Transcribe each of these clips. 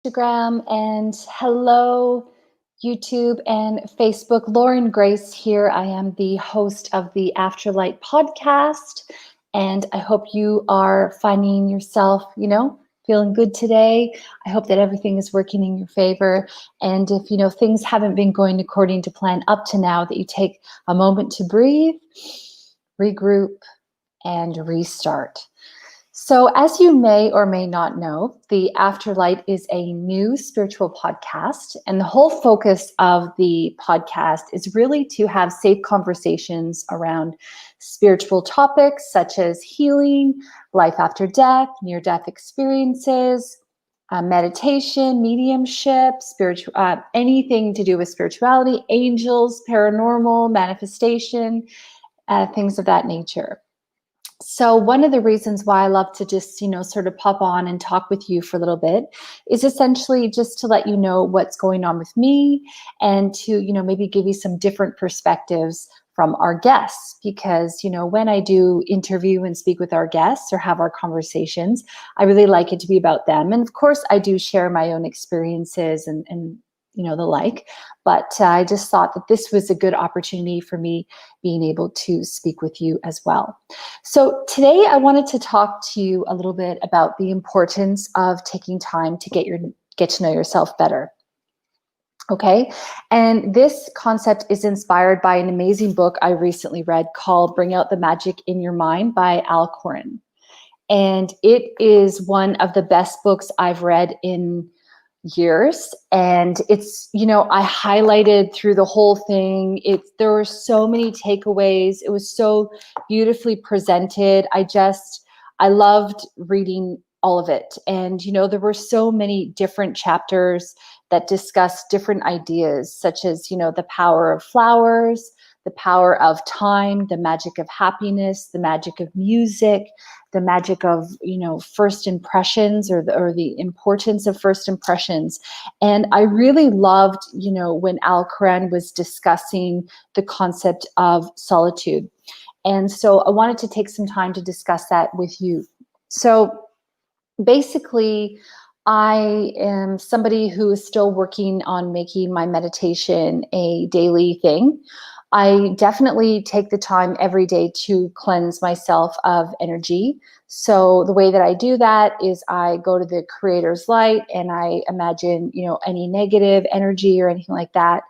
Instagram, and hello, YouTube and Facebook. Lauren Grace here. I am the host of the Afterlight podcast, and I hope you are finding yourself, feeling good today. I hope that everything is working in your favor. And if, things haven't been going according to plan up to now, that you take a moment to breathe, regroup, and restart. So, as you may or may not know, the Afterlight is a new spiritual podcast, and the whole focus of the podcast is really to have safe conversations around spiritual topics such as healing, life after death, near-death experiences, meditation, mediumship, anything to do with spirituality, angels, paranormal, manifestation, things of that nature. So one of the reasons why I love to just, sort of pop on and talk with you for a little bit is essentially just to let you know what's going on with me and to, maybe give you some different perspectives from our guests. Because, when I do interview and speak with our guests or have our conversations, I really like it to be about them. And of course, I do share my own experiences and the like. But I just thought that this was a good opportunity for me being able to speak with you as well. So today I wanted to talk to you a little bit about the importance of taking time to get to know yourself better. Okay. And this concept is inspired by an amazing book I recently read called Bring Out the Magic in Your Mind by Al Koren. And it is one of the best books I've read in years. And it's, I highlighted through the whole thing. There were so many takeaways. It was so beautifully presented. I loved reading all of it. And, there were so many different chapters that discuss different ideas, such as, the power of flowers, the power of time, the magic of happiness, the magic of music, the magic of, first impressions or the importance of first impressions. And I really loved, when Al Koren was discussing the concept of solitude. And so I wanted to take some time to discuss that with you. So basically, I am somebody who is still working on making my meditation a daily thing. I definitely take the time every day to cleanse myself of energy. So the way that I do that is I go to the Creator's light and I imagine, any negative energy or anything like that,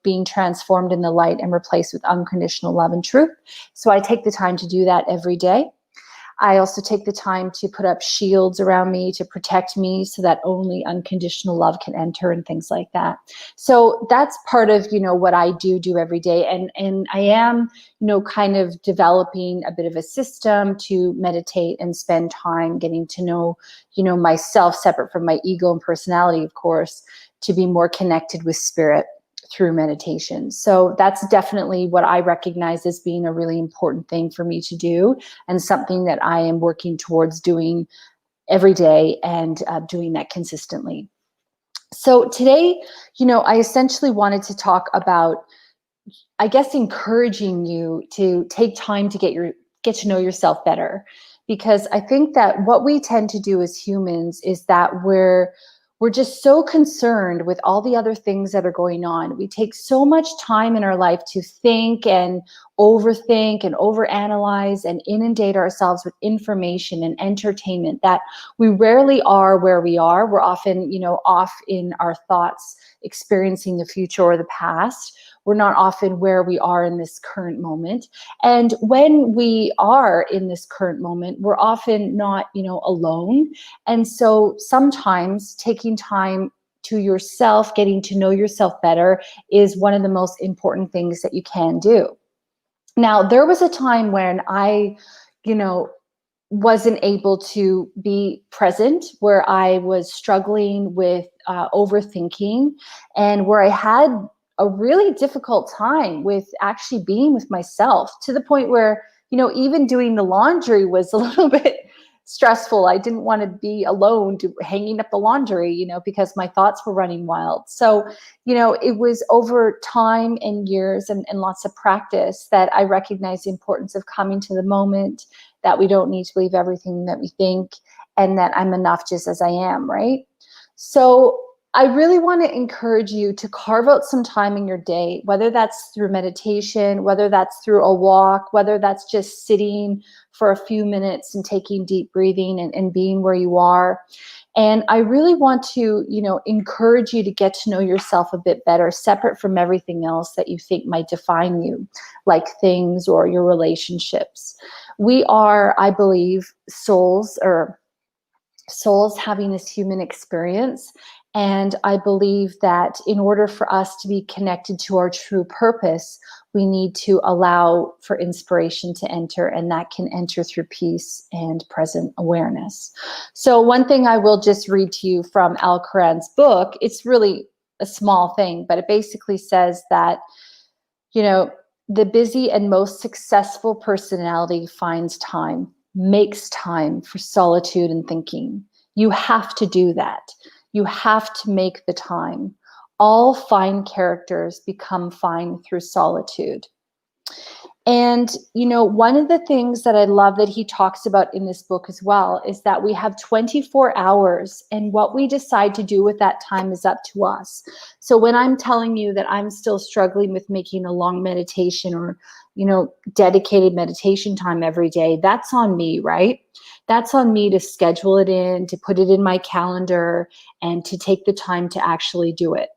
being transformed in the light and replaced with unconditional love and truth. So I take the time to do that every day. I also take the time to put up shields around me to protect me so that only unconditional love can enter and things like that. So that's part of, what I do every day. And I am, kind of developing a bit of a system to meditate and spend time getting to know, myself separate from my ego and personality, of course, to be more connected with spirit through meditation. So that's definitely what I recognize as being a really important thing for me to do, and something that I am working towards doing every day and doing that consistently. So today, I essentially wanted to talk about, I guess, encouraging you to take time to get to know yourself better. Because I think that what we tend to do as humans is that we're just so concerned with all the other things that are going on. We take so much time in our life to think and overthink and overanalyze and inundate ourselves with information and entertainment that we rarely are where we are. We're often, off in our thoughts, experiencing the future or the past. We're not often where we are in this current moment. And when we are in this current moment, we're often not, alone. And so sometimes taking time to yourself, getting to know yourself better, is one of the most important things that you can do. Now, there was a time when I, wasn't able to be present, where I was struggling with overthinking, and where I had a really difficult time with actually being with myself, to the point where, even doing the laundry was a little bit stressful. I didn't want to be alone hanging up the laundry, because my thoughts were running wild. So, it was over time and years and lots of practice that I recognized the importance of coming to the moment, that we don't need to believe everything that we think, and that I'm enough just as I am, right? So I really want to encourage you to carve out some time in your day, whether that's through meditation, whether that's through a walk, whether that's just sitting for a few minutes and taking deep breathing and being where you are. And I really want to, encourage you to get to know yourself a bit better, separate from everything else that you think might define you, like things or your relationships. We are, I believe, souls having this human experience. And I believe that in order for us to be connected to our true purpose, we need to allow for inspiration to enter, and that can enter through peace and present awareness. So one thing I will just read to you from Al Quran's book, it's really a small thing, but it basically says that, the busy and most successful personality finds time, makes time for solitude and thinking. You have to do that. You have to make the time. All fine characters become fine through solitude. And, one of the things that I love that he talks about in this book as well is that we have 24 hours, and what we decide to do with that time is up to us. So when I'm telling you that I'm still struggling with making a long meditation or, dedicated meditation time every day, that's on me, right? That's on me to schedule it in, to put it in my calendar, and to take the time to actually do it.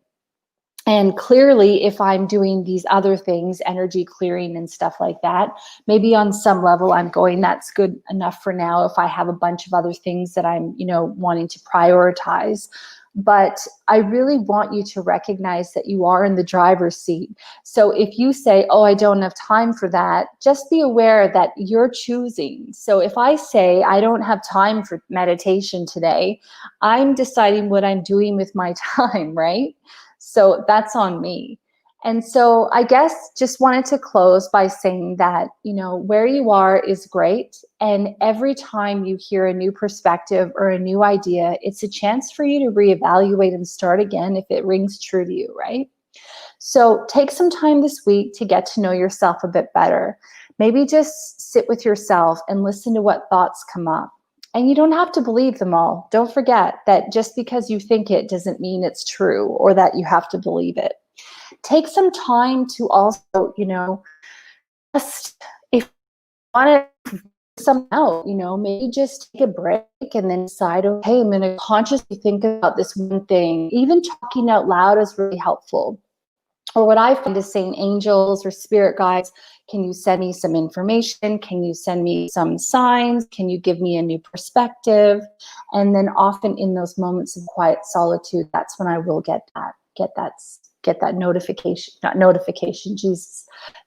And clearly, if I'm doing these other things, energy clearing and stuff like that, maybe on some level I'm going, that's good enough for now if I have a bunch of other things that I'm, wanting to prioritize. But I really want you to recognize that you are in the driver's seat. So if you say, oh, I don't have time for that, just be aware that you're choosing. So if I say I don't have time for meditation today, I'm deciding what I'm doing with my time, right? So that's on me. And so I guess just wanted to close by saying that, where you are is great. And every time you hear a new perspective or a new idea, it's a chance for you to reevaluate and start again if it rings true to you, right? So take some time this week to get to know yourself a bit better. Maybe just sit with yourself and listen to what thoughts come up. And you don't have to believe them all. Don't forget that just because you think it doesn't mean it's true or that you have to believe it. Take some time to also, just if you want to some out, maybe just take a break and then decide, okay, I'm going to consciously think about this one thing. Even talking out loud is really helpful. Or what I find is saying, angels or spirit guides, can you send me some information? Can you send me some signs? Can you give me a new perspective? And then often in those moments of quiet solitude, that's when I will get that notification, not notification, Jesus.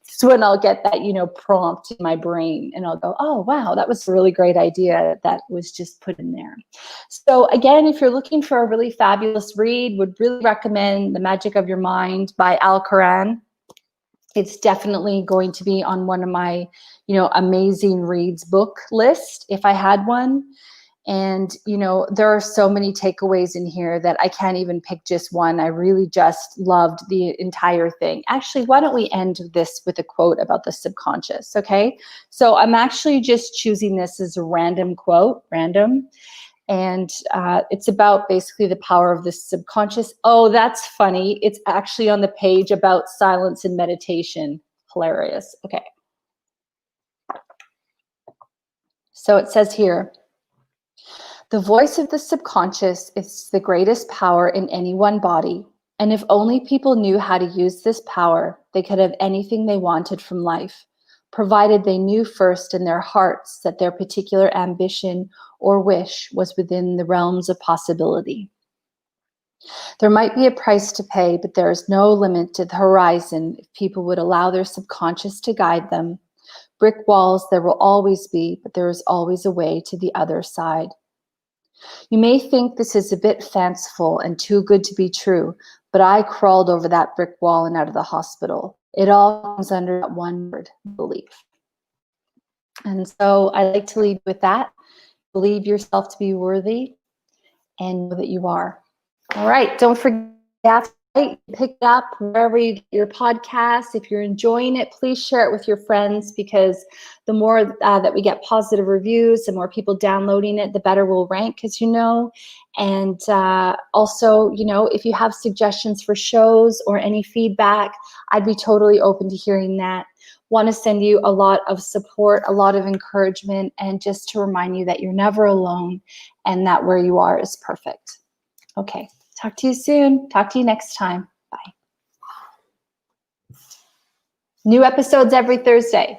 It's when I'll get that, prompt in my brain, and I'll go, oh, wow, that was a really great idea that was just put in there. So again, if you're looking for a really fabulous read, would really recommend The Magic of Your Mind by Al Quran. It's definitely going to be on one of my, amazing reads book list if I had one. And, there are so many takeaways in here that I can't even pick just one. I really just loved the entire thing. Actually, why don't we end this with a quote about the subconscious, okay? So I'm actually just choosing this as a random quote, and it's about basically the power of the subconscious. Oh, that's funny. It's actually on the page about silence and meditation. Hilarious. Okay. So it says here, the voice of the subconscious is the greatest power in any one body. And if only people knew how to use this power, they could have anything they wanted from life, provided they knew first in their hearts that their particular ambition or wish was within the realms of possibility. There might be a price to pay, but there is no limit to the horizon if people would allow their subconscious to guide them. Brick walls there will always be, but there is always a way to the other side. You may think this is a bit fanciful and too good to be true, but I crawled over that brick wall and out of the hospital. It all comes under that one word, belief. And so I like to leave with that. Believe yourself to be worthy and know that you are. All right, don't forget Pick it up wherever you get your podcasts. If you're enjoying it, please share it with your friends, because the more that we get positive reviews, the more people downloading it, the better we'll rank, as you know. And also, you know, if you have suggestions for shows or any feedback, I'd be totally open to hearing that. Want to send you a lot of support, a lot of encouragement, and just to remind you that you're never alone and that where you are is perfect. Okay. Talk to you soon. Talk to you next time. Bye. New episodes every Thursday.